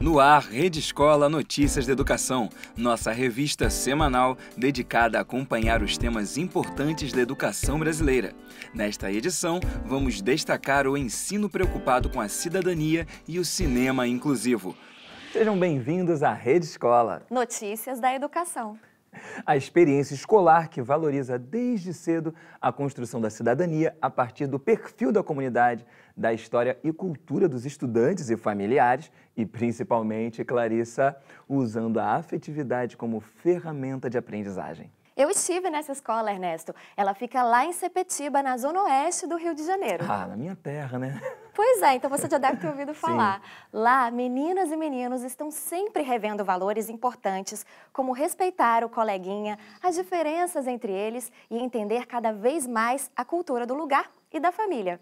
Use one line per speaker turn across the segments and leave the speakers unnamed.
No ar, Rede Escola Notícias da Educação, nossa revista semanal dedicada a acompanhar os temas importantes da educação brasileira. Nesta edição, vamos destacar o ensino preocupado com a cidadania e o cinema inclusivo. Sejam bem-vindos à Rede Escola.
Notícias da Educação.
A experiência escolar que valoriza desde cedo a construção da cidadania a partir do perfil da comunidade, da história e cultura dos estudantes e familiares e, principalmente, Clarissa, usando a afetividade como ferramenta de aprendizagem.
Eu estive nessa escola, Ernesto. Ela fica lá em Sepetiba, na zona oeste do Rio de Janeiro.
Ah, na minha terra, né?
Pois é, então você já deve ter ouvido falar. Lá, meninas e meninos estão sempre revendo valores importantes, como respeitar o coleguinha, as diferenças entre eles e entender cada vez mais a cultura do lugar e da família.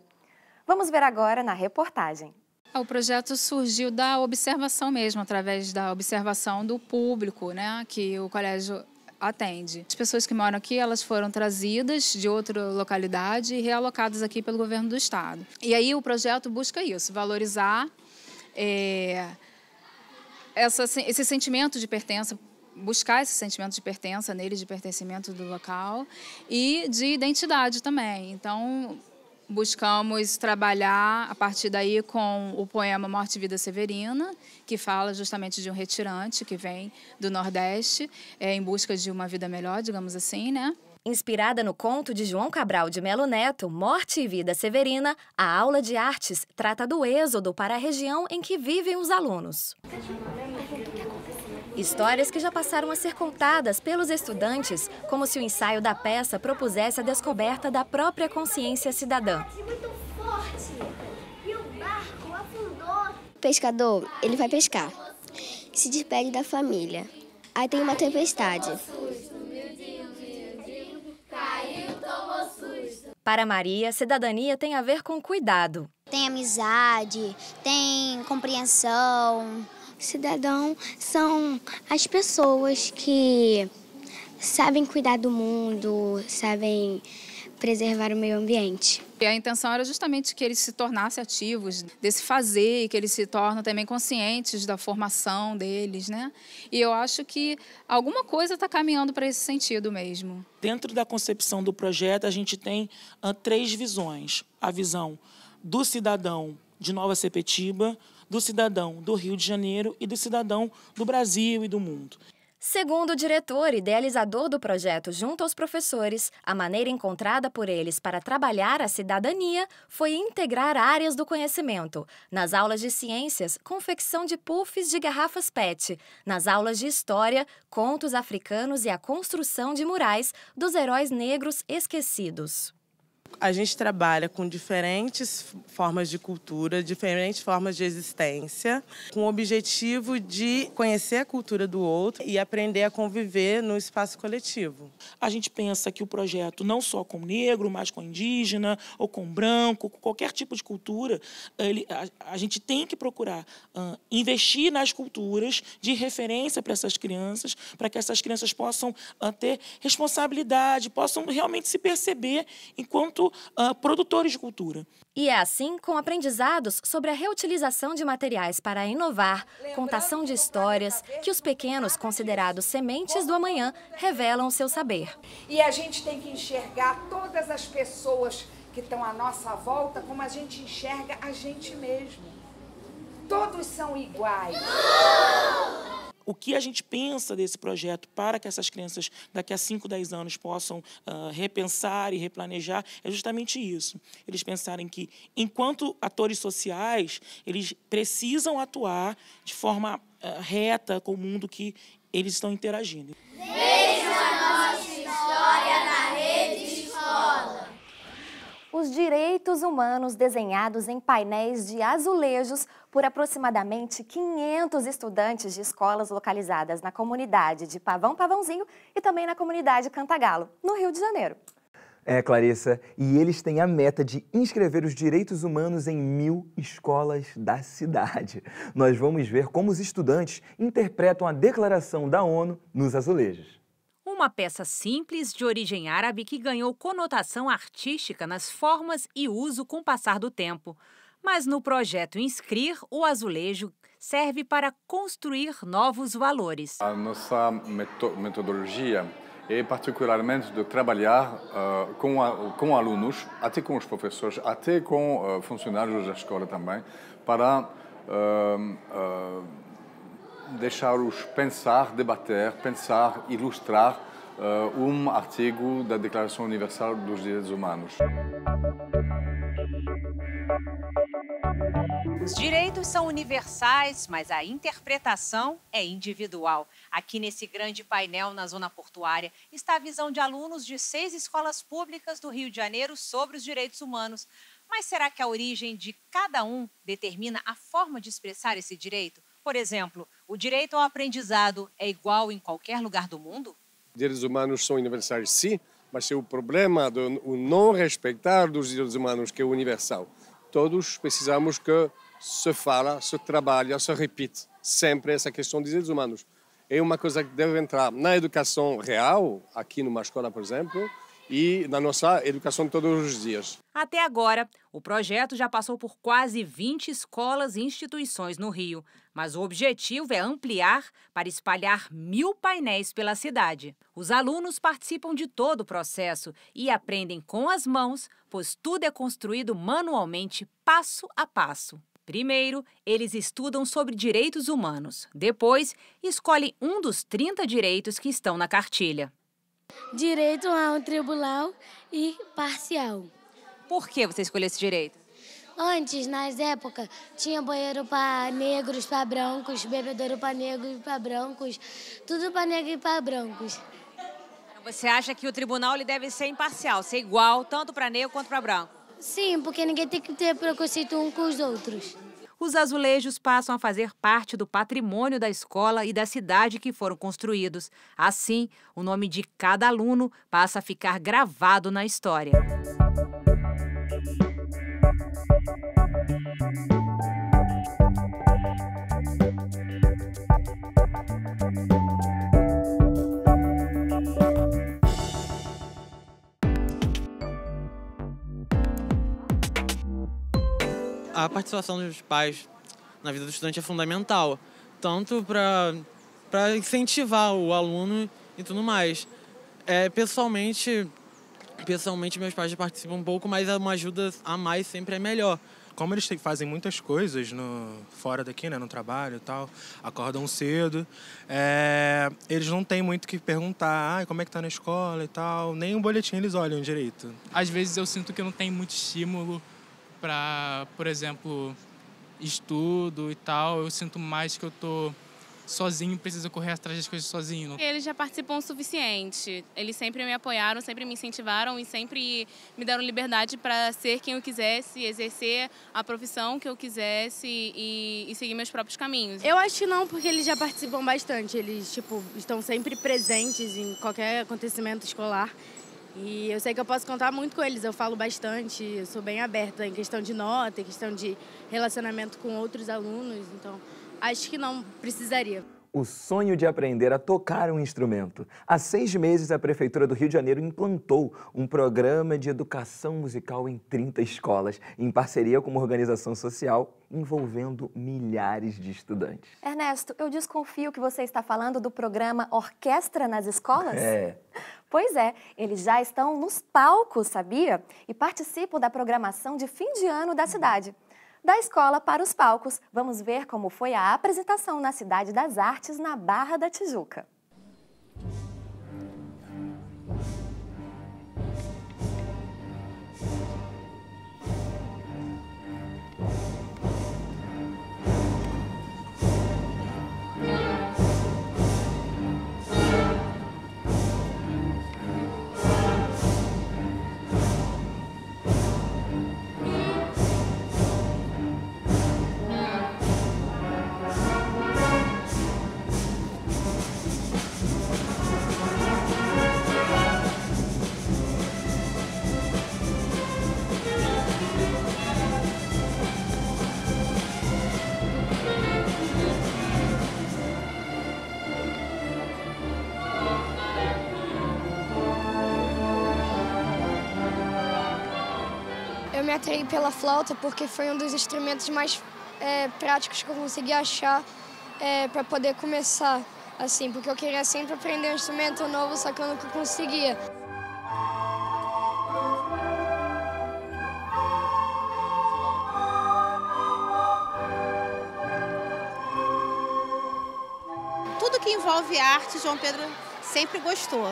Vamos ver agora na reportagem.
O projeto surgiu da observação mesmo, através da observação do público, né, que o colégio atende. As pessoas que moram aqui, elas foram trazidas de outra localidade e realocadas aqui pelo governo do estado. E aí o projeto busca isso, valorizar esse sentimento de pertença, buscar esse sentimento de pertença neles, de pertencimento do local e de identidade também. Então, buscamos trabalhar a partir daí com o poema Morte e Vida Severina, que fala justamente de um retirante que vem do Nordeste em busca de uma vida melhor, digamos assim, né?
Inspirada no conto de João Cabral de Melo Neto, Morte e Vida Severina, a aula de artes trata do êxodo para a região em que vivem os alunos. Histórias que já passaram a ser contadas pelos estudantes, como se o ensaio da peça propusesse a descoberta da própria consciência cidadã.
O pescador, ele vai pescar, se despede da família. Aí tem uma tempestade.
Para Maria, cidadania tem a ver com cuidado.
Tem amizade, tem compreensão. Cidadão são as pessoas que sabem cuidar do mundo, sabem preservar o meio ambiente.
E a intenção era justamente que eles se tornassem ativos desse fazer e que eles se tornem também conscientes da formação deles, né? E eu acho que alguma coisa está caminhando para esse sentido mesmo.
Dentro da concepção do projeto, a gente tem 3 visões. A visão do cidadão de Nova Sepetiba, do cidadão do Rio de Janeiro e do cidadão do Brasil e do mundo.
Segundo o diretor e idealizador do projeto junto aos professores, a maneira encontrada por eles para trabalhar a cidadania foi integrar áreas do conhecimento. Nas aulas de ciências, confecção de puffs de garrafas PET. Nas aulas de história, contos africanos e a construção de murais dos heróis negros esquecidos.
A gente trabalha com diferentes formas de cultura, diferentes formas de existência, com o objetivo de conhecer a cultura do outro e aprender a conviver no espaço coletivo.
A gente pensa que o projeto, não só com negro, mas com indígena ou com branco, com qualquer tipo de cultura, a gente tem que procurar investir nas culturas de referência para essas crianças, para que essas crianças possam ter responsabilidade, possam realmente se perceber enquanto produtores de cultura.
E é assim, com aprendizados sobre a reutilização de materiais para inovar, contação de histórias, que os pequenos, considerados sementes do amanhã, revelam seu saber.
E a gente tem que enxergar todas as pessoas que estão à nossa volta como a gente enxerga a gente mesmo. Todos são iguais.
O que a gente pensa desse projeto para que essas crianças daqui a 5, 10 anos possam repensar e replanejar é justamente isso. Eles pensarem que, enquanto atores sociais, eles precisam atuar de forma reta com o mundo que eles estão interagindo.
Veja a nossa história na Rede Escola.
Os direitos humanos desenhados em painéis de azulejos por aproximadamente 500 estudantes de escolas localizadas na comunidade de Pavãozinho e também na comunidade Cantagalo, no Rio de Janeiro.
É, Clarissa, e eles têm a meta de inscrever os direitos humanos em 1000 escolas da cidade. Nós vamos ver como os estudantes interpretam a declaração da ONU nos azulejos.
O
uma peça simples de origem árabe que ganhou conotação artística nas formas e uso com o passar do tempo. Mas no projeto Inscrir, o azulejo serve para construir novos valores.
A nossa metodologia é particularmente de trabalhar com alunos, até com os professores, até com funcionários da escola também, para deixá-los pensar, debater, pensar, ilustrar um artigo da Declaração Universal dos Direitos Humanos.
Os direitos são universais, mas a interpretação é individual. Aqui nesse grande painel na zona portuária está a visão de alunos de 6 escolas públicas do Rio de Janeiro sobre os direitos humanos. Mas será que a origem de cada um determina a forma de expressar esse direito? Por exemplo, o direito ao aprendizado é igual em qualquer lugar do mundo?
Direitos humanos são universais, sim, mas é o problema do não respeitar dos direitos humanos que é universal. Todos precisamos que se fala, se trabalha, se repite sempre essa questão de direitos humanos. É uma coisa que deve entrar na educação real, aqui numa escola, por exemplo, e na nossa educação todos os dias.
Até agora, o projeto já passou por quase 20 escolas e instituições no Rio, mas o objetivo é ampliar para espalhar 1000 painéis pela cidade. Os alunos participam de todo o processo e aprendem com as mãos, pois tudo é construído manualmente, passo a passo. Primeiro, eles estudam sobre direitos humanos. Depois, escolhem um dos 30 direitos que estão na cartilha.
Direito a um tribunal imparcial.
Por que você escolheu esse direito?
Antes, nas épocas, tinha banheiro para negros, para brancos, bebedouro para negros e para brancos, tudo para negros e para brancos.
Você acha que o tribunal ele deve ser imparcial, ser igual tanto para negro quanto para branco?
Sim, porque ninguém tem que ter preconceito um com os outros.
Os azulejos passam a fazer parte do patrimônio da escola e da cidade que foram construídos. Assim, o nome de cada aluno passa a ficar gravado na história.
A participação dos pais na vida do estudante é fundamental, tanto para incentivar o aluno e tudo mais. Pessoalmente, meus pais participam um pouco, mas uma ajuda a mais sempre é melhor.
Como eles fazem muitas coisas fora daqui, né, no trabalho e tal, acordam cedo, eles não têm muito o que perguntar, como é que tá na escola e tal, nem um boletim eles olham direito.
Às vezes eu sinto que não tem muito estímulo para, por exemplo, estudo e tal. Eu sinto mais que eu tô sozinho, preciso correr atrás das coisas sozinho.
Eles já participam o suficiente. Eles sempre me apoiaram, sempre me incentivaram e sempre me deram liberdade para ser quem eu quisesse, exercer a profissão que eu quisesse e seguir meus próprios caminhos.
Eu acho que não, porque eles já participam bastante. Eles, estão sempre presentes em qualquer acontecimento escolar. E eu sei que eu posso contar muito com eles, eu falo bastante, eu sou bem aberta em questão de nota, em questão de relacionamento com outros alunos, então acho que não precisaria.
O sonho de aprender a tocar um instrumento. Há 6 meses, a Prefeitura do Rio de Janeiro implantou um programa de educação musical em 30 escolas, em parceria com uma organização social envolvendo milhares de estudantes.
Ernesto, eu desconfio que você está falando do programa Orquestra nas Escolas? Pois é, eles já estão nos palcos, sabia? E participam da programação de fim de ano da cidade. Da escola para os palcos, vamos ver como foi a apresentação na Cidade das Artes, na Barra da Tijuca.
Eu me atraí pela flauta porque foi um dos instrumentos mais práticos que eu consegui achar para poder começar, assim, porque eu queria sempre aprender um instrumento novo, só que eu nunca conseguia.
Tudo que envolve arte, João Pedro sempre gostou.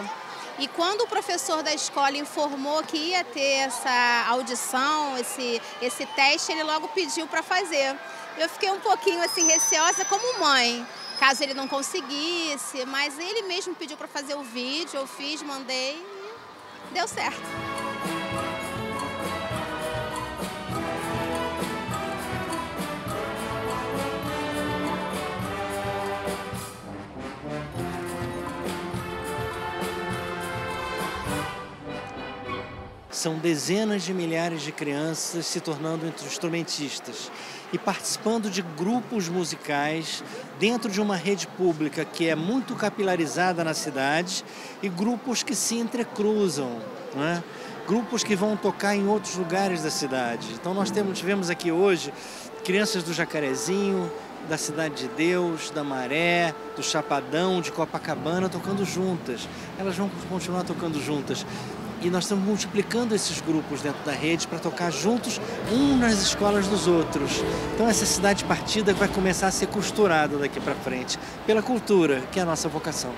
E quando o professor da escola informou que ia ter essa audição, esse teste, ele logo pediu para fazer. Eu fiquei um pouquinho assim receosa como mãe, caso ele não conseguisse, mas ele mesmo pediu para fazer o vídeo, eu fiz, mandei e deu certo.
São dezenas de milhares de crianças se tornando instrumentistas e participando de grupos musicais dentro de uma rede pública que é muito capilarizada na cidade e grupos que se entrecruzam, né? Grupos que vão tocar em outros lugares da cidade. Então nós tivemos aqui hoje crianças do Jacarezinho, da Cidade de Deus, da Maré, do Chapadão, de Copacabana tocando juntas. Elas vão continuar tocando juntas. E nós estamos multiplicando esses grupos dentro da rede para tocar juntos, nas escolas dos outros. Então essa cidade partida vai começar a ser costurada daqui para frente, pela cultura, que é a nossa vocação.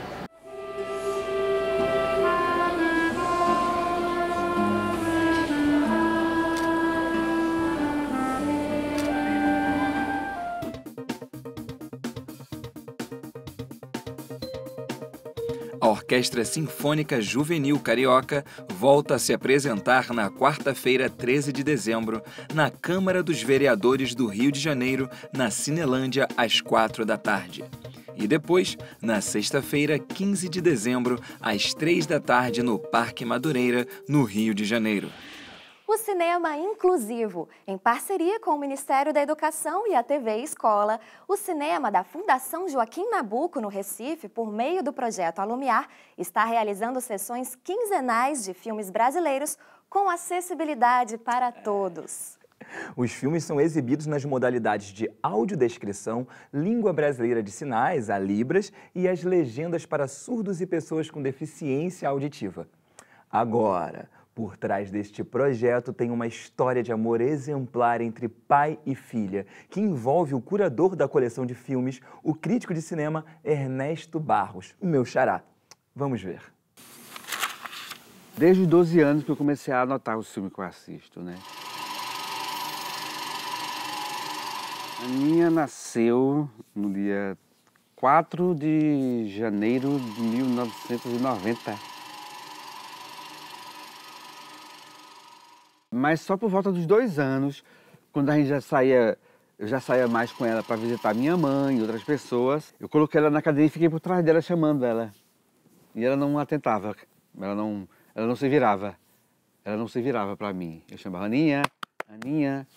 A Orquestra Sinfônica Juvenil Carioca volta a se apresentar na quarta-feira, 13 de dezembro, na Câmara dos Vereadores do Rio de Janeiro, na Cinelândia, às 4 da tarde. E depois, na sexta-feira, 15 de dezembro, às 3 da tarde, no Parque Madureira, no Rio de Janeiro.
O Cinema Inclusivo, em parceria com o Ministério da Educação e a TV Escola, o cinema da Fundação Joaquim Nabuco, no Recife, por meio do projeto Alumiar, está realizando sessões quinzenais de filmes brasileiros com acessibilidade para todos.
Os filmes são exibidos nas modalidades de audiodescrição, língua brasileira de sinais, a Libras, e as legendas para surdos e pessoas com deficiência auditiva. Agora, por trás deste projeto tem uma história de amor exemplar entre pai e filha, que envolve o curador da coleção de filmes, o crítico de cinema Ernesto Barros, o meu xará. Vamos ver.
Desde os 12 anos que eu comecei a anotar os filmes que eu assisto, né? A minha nasceu no dia 4 de janeiro de 1990. Mas só por volta dos 2 anos, quando a gente eu já saía mais com ela para visitar minha mãe e outras pessoas, eu coloquei ela na cadeira e fiquei por trás dela chamando ela. E ela não atentava, ela não se virava. Ela não se virava para mim. Eu chamava Aninha, Aninha.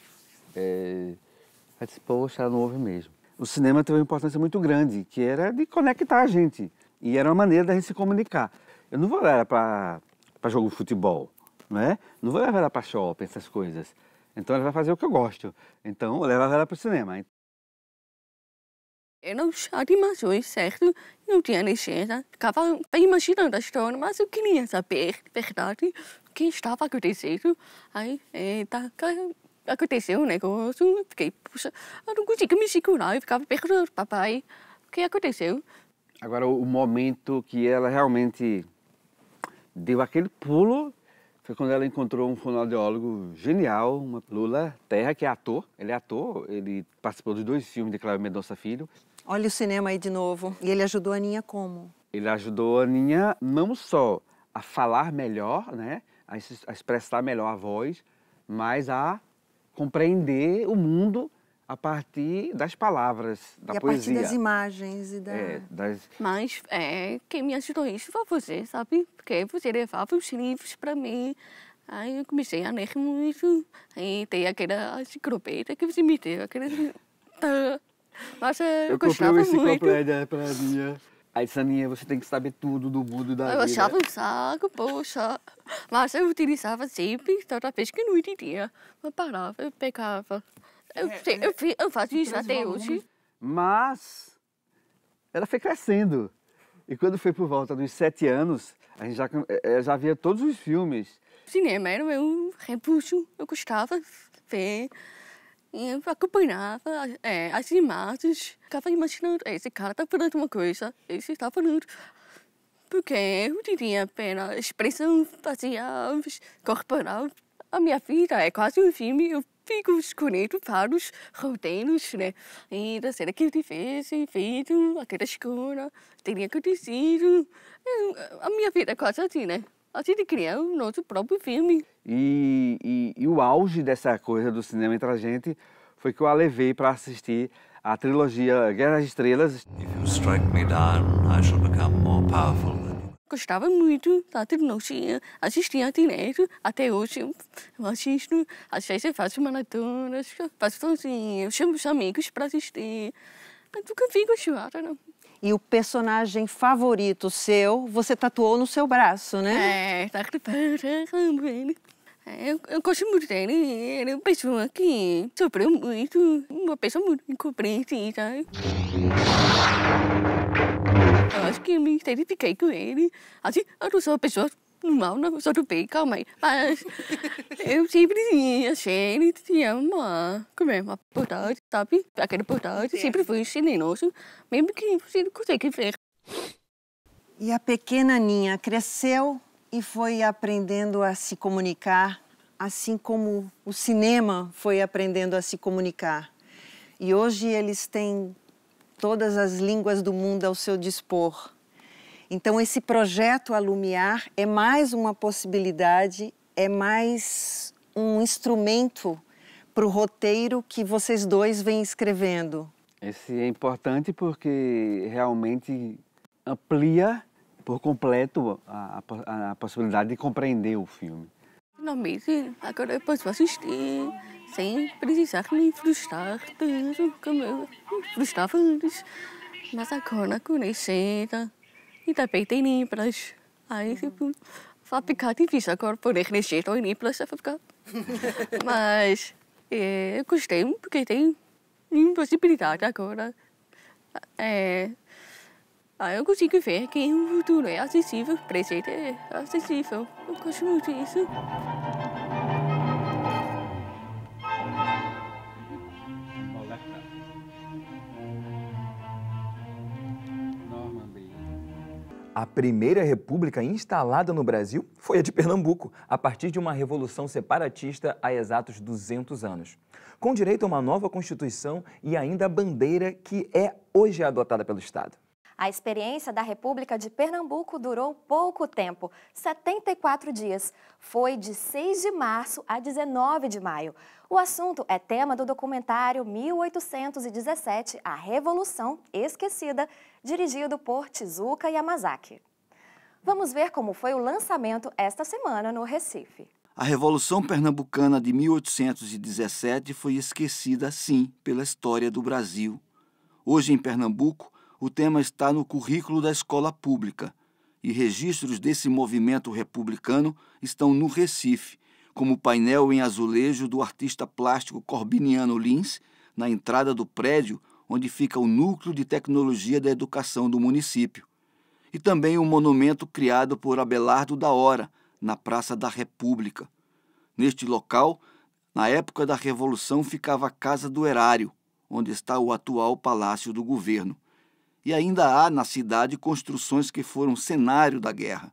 Ela disse, poxa, ela não ouve mesmo. O cinema teve uma importância muito grande, que era de conectar a gente. E era uma maneira da gente se comunicar. Eu não vou levar ela para jogo de futebol. Não é? Não vou levar ela para shopping, essas coisas. Então ela vai fazer o que eu gosto. Então eu levo ela para o cinema.
Eu não tinha animações, certo? Não tinha legenda. Ficava imaginando a história, mas eu queria saber, de verdade, o que estava acontecendo. Aí aconteceu um negócio, eu fiquei, puxa, eu não conseguia me segurar. Eu ficava perguntando, papai, o que aconteceu?
Agora, o momento que ela realmente deu aquele pulo foi quando ela encontrou um fonoaudiólogo genial, uma Lula Terra, que é ator. Ele é ator, ele participou dos 2 filmes de Cláudio Mendonça Filho.
Olha o cinema aí de novo. E ele ajudou a Aninha como?
Ele ajudou a Aninha não só a falar melhor, né, a expressar melhor a voz, mas a compreender o mundo a partir das palavras, da poesia.
E a partir das imagens e da...
Mas quem me ajudou isso foi você, sabe? Porque você levava os livros para mim. Aí eu comecei a ler muito. Aí tem aquela enciclopédia que você me deu. Mas eu
comprei uma
enciclopédia
para a Aninha. Aí disse, Aninha, você tem que saber tudo do mundo da vida.
Eu achava um saco, poxa. Mas eu utilizava sempre, toda vez que não entendia. Eu parava, eu pegava. Eu faço isso até hoje.
Mas ela foi crescendo. E quando foi por volta dos 7 anos, a gente já via todos os filmes.
O cinema era o meu refúgio, eu gostava de ver. Eu acompanhava as imagens, ficava imaginando, esse cara está falando uma coisa, esse está falando. Porque eu tinha apenas expressão facial, corporal. A minha vida é quase um filme, eu fico escolhendo vários roteiros, né? E da cena que eu tivesse feito, aquela escolha, teria acontecido. A minha vida é quase assim, né? A gente cria o nosso próprio filme.
E o auge dessa coisa do cinema entre a gente foi que eu a levei para assistir a trilogia Guerra das Estrelas.
If you strike me down, I shall become more powerful than you.
Gostava muito da trilogia, assistia direto, até hoje eu assisto. Às vezes eu faço maratonas, faço sozinha, eu chamo os amigos para assistir. Eu nunca fico enjoada, não.
E o personagem favorito seu, você tatuou no seu braço, né?
Tá preparando ele. Eu gosto muito dele, ele é uma pessoa que sofreu muito, uma pessoa muito incompreendida. Eu acho que eu me identifiquei com ele. Assim, eu não sou uma pessoa normal, não sou do bem, calma aí. Mas eu sempre achei ele tinha uma bondade, sabe? Aquela bondade, sempre foi generoso, mesmo que você não consegue ver.
E a pequena Aninha cresceu e foi aprendendo a se comunicar, assim como o cinema foi aprendendo a se comunicar. E hoje eles têm todas as línguas do mundo ao seu dispor. Então esse projeto Alumiar é mais uma possibilidade, é mais um instrumento para o roteiro que vocês dois vêm escrevendo.
Esse é importante porque realmente amplia por completo a possibilidade de compreender o filme.
Finalmente, agora eu posso assistir sem precisar me frustrar tanto como eu me frustrava antes. Mas agora conhecida e também tem libras. Aí tipo, vai ficar difícil agora poder mexer em libras, vai ficar. Mas eu gostei porque tem possibilidade agora. Eu consigo ver que o futuro é acessível, o presente é acessível. Eu gosto muito disso.
A primeira república instalada no Brasil foi a de Pernambuco, a partir de uma revolução separatista há exatos 200 anos. Com direito a uma nova Constituição e ainda a bandeira que é hoje adotada pelo Estado.
A experiência da República de Pernambuco durou pouco tempo, 74 dias. Foi de 6 de março a 19 de maio. O assunto é tema do documentário 1817, A Revolução Esquecida, dirigido por Tezuka Yamazaki. Vamos ver como foi o lançamento esta semana no Recife.
A Revolução Pernambucana de 1817 foi esquecida, sim, pela história do Brasil. Hoje, em Pernambuco, o tema está no currículo da escola pública e registros desse movimento republicano estão no Recife, como o painel em azulejo do artista plástico Corbiniano Lins, na entrada do prédio onde fica o Núcleo de Tecnologia da Educação do município. E também o monumento criado por Abelardo da Hora, na Praça da República. Neste local, na época da Revolução, ficava a Casa do Erário, onde está o atual Palácio do Governo. E ainda há na cidade construções que foram cenário da guerra.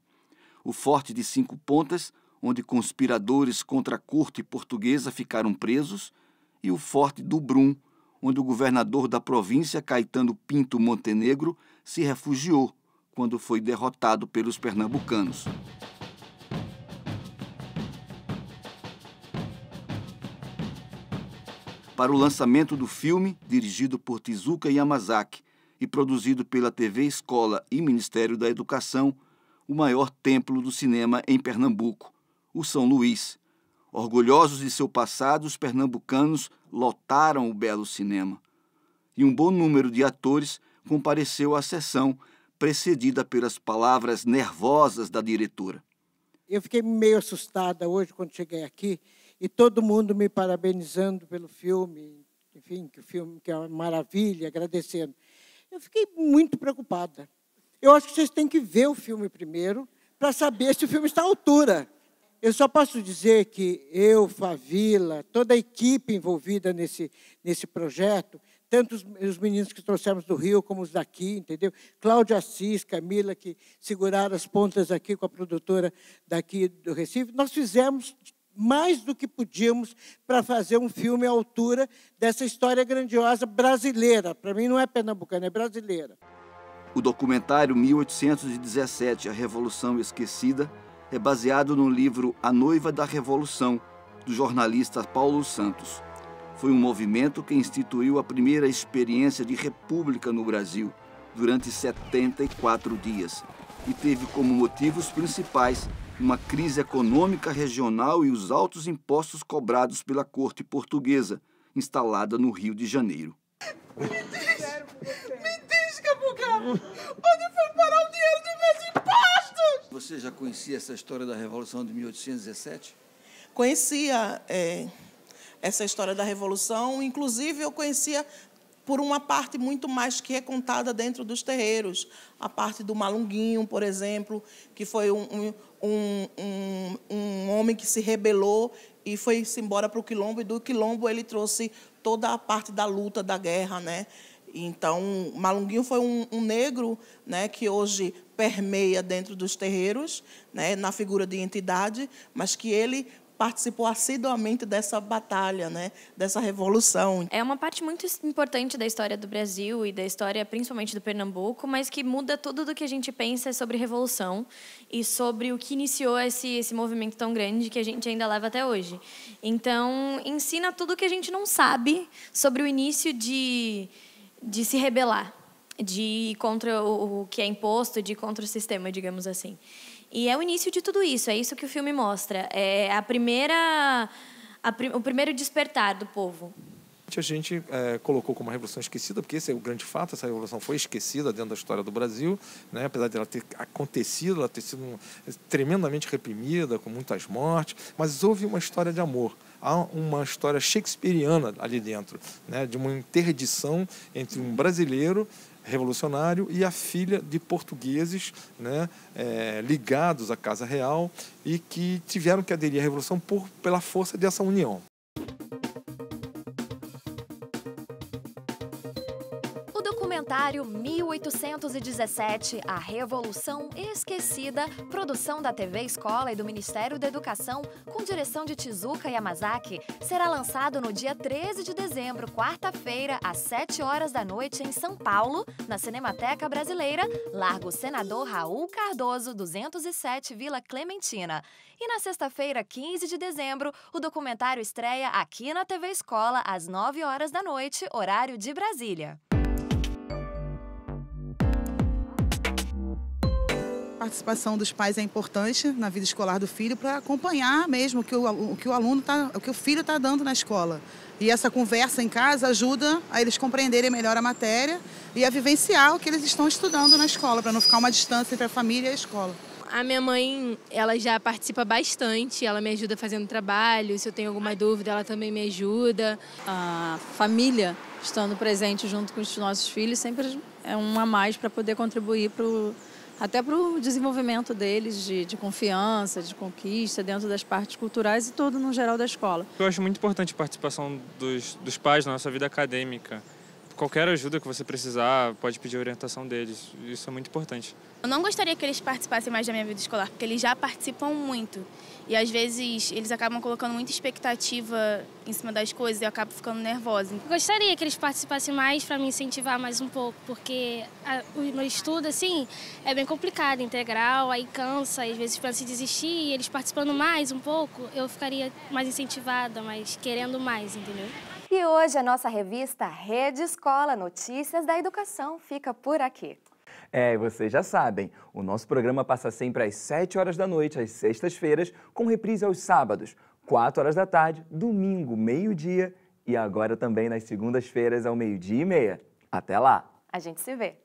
O Forte de 5 Pontas, onde conspiradores contra a corte portuguesa ficaram presos, e o Forte do Brum, onde o governador da província, Caetano Pinto Montenegro, se refugiou quando foi derrotado pelos pernambucanos. Para o lançamento do filme, dirigido por Tezuka Yamazaki e produzido pela TV Escola e Ministério da Educação, o maior templo do cinema em Pernambuco, o São Luís. Orgulhosos de seu passado, os pernambucanos lotaram o belo cinema. E um bom número de atores compareceu à sessão precedida pelas palavras nervosas da diretora.
Eu fiquei meio assustada hoje quando cheguei aqui e todo mundo me parabenizando pelo filme, enfim, que o filme que é uma maravilha, agradecendo. Eu fiquei muito preocupada. Eu acho que vocês têm que ver o filme primeiro para saber se o filme está à altura. Eu só posso dizer que eu, Favila, toda a equipe envolvida nesse projeto, tanto os meninos que trouxemos do Rio como os daqui, entendeu? Cláudia Assis, Camila, que seguraram as pontas aqui com a produtora daqui do Recife, nós fizemos mais do que podíamos para fazer um filme à altura dessa história grandiosa brasileira. Para mim não é pernambucana, é brasileira.
O documentário 1817, A Revolução Esquecida, é baseado no livro A Noiva da Revolução, do jornalista Paulo Santos. Foi um movimento que instituiu a primeira experiência de república no Brasil, durante 74 dias, e teve como motivos principais uma crise econômica regional e os altos impostos cobrados pela corte portuguesa, instalada no Rio de Janeiro.
Me diz, Capuca, onde foi parar o dinheiro dos meus impostos?
Você já conhecia essa história da Revolução de 1817?
Conhecia essa história da Revolução, inclusive eu conhecia por uma parte muito mais que é contada dentro dos terreiros. A parte do Malunguinho, por exemplo, que foi um homem que se rebelou e foi-se embora para o Quilombo, e do Quilombo ele trouxe toda a parte da luta, da guerra, né? Então, Malunguinho foi um negro, né, que hoje permeia dentro dos terreiros, né, na figura de entidade, mas que ele participou assiduamente dessa batalha, né, dessa revolução.
É uma parte muito importante da história do Brasil e da história principalmente do Pernambuco, mas que muda tudo do que a gente pensa sobre revolução e sobre o que iniciou esse movimento tão grande que a gente ainda leva até hoje. Então, ensina tudo o que a gente não sabe sobre o início de se rebelar, de ir contra o que é imposto, de ir contra o sistema, digamos assim. E é o início de tudo isso, é isso que o filme mostra. É o primeiro despertar do povo.
A gente colocou como uma revolução esquecida, porque esse é o grande fato, essa revolução foi esquecida dentro da história do Brasil, né? Apesar de ela ter acontecido, ela ter sido tremendamente reprimida, com muitas mortes, mas houve uma história de amor. Há uma história shakespeariana ali dentro, né? De uma interdição entre um brasileiro revolucionário e a filha de portugueses, né, ligados à Casa Real e que tiveram que aderir à Revolução pela força dessa união.
O documentário 1817, A Revolução Esquecida, produção da TV Escola e do Ministério da Educação, com direção de Tezuka Yamazaki, será lançado no dia 13 de dezembro, quarta-feira, às 7 horas da noite, em São Paulo, na Cinemateca Brasileira, Largo Senador Raul Cardoso, 207, Vila Clementina. E na sexta-feira, 15 de dezembro, o documentário estreia aqui na TV Escola, às 9 horas da noite, horário de Brasília.
A participação dos pais é importante na vida escolar do filho para acompanhar mesmo o que o filho está dando na escola. E essa conversa em casa ajuda a eles compreenderem melhor a matéria e a vivenciar o que eles estão estudando na escola, para não ficar uma distância entre a família e a escola.
A minha mãe, ela já participa bastante, ela me ajuda fazendo trabalho, se eu tenho alguma dúvida, ela também me ajuda.
A família estando presente junto com os nossos filhos sempre é um a mais para poder contribuir até para o desenvolvimento deles, de confiança, de conquista, dentro das partes culturais e todo no geral da escola.
Eu acho muito importante a participação dos pais na nossa vida acadêmica. Qualquer ajuda que você precisar, pode pedir a orientação deles. Isso é muito importante.
Eu não gostaria que eles participassem mais da minha vida escolar, porque eles já participam muito. E, às vezes, eles acabam colocando muita expectativa em cima das coisas e eu acabo ficando nervosa.
Gostaria que eles participassem mais para me incentivar mais um pouco, porque o meu estudo, assim, é bem complicado, integral, aí cansa, às vezes pensa em desistir, e eles participando mais um pouco, eu ficaria mais incentivada, mais querendo mais, entendeu?
E hoje a nossa revista Rede Escola Notícias da Educação fica por aqui.
E vocês já sabem, o nosso programa passa sempre às 7 horas da noite, às sextas-feiras, com reprise aos sábados, 4 horas da tarde, domingo, meio-dia e agora também nas segundas-feiras ao 12:30. Até lá!
A gente se vê!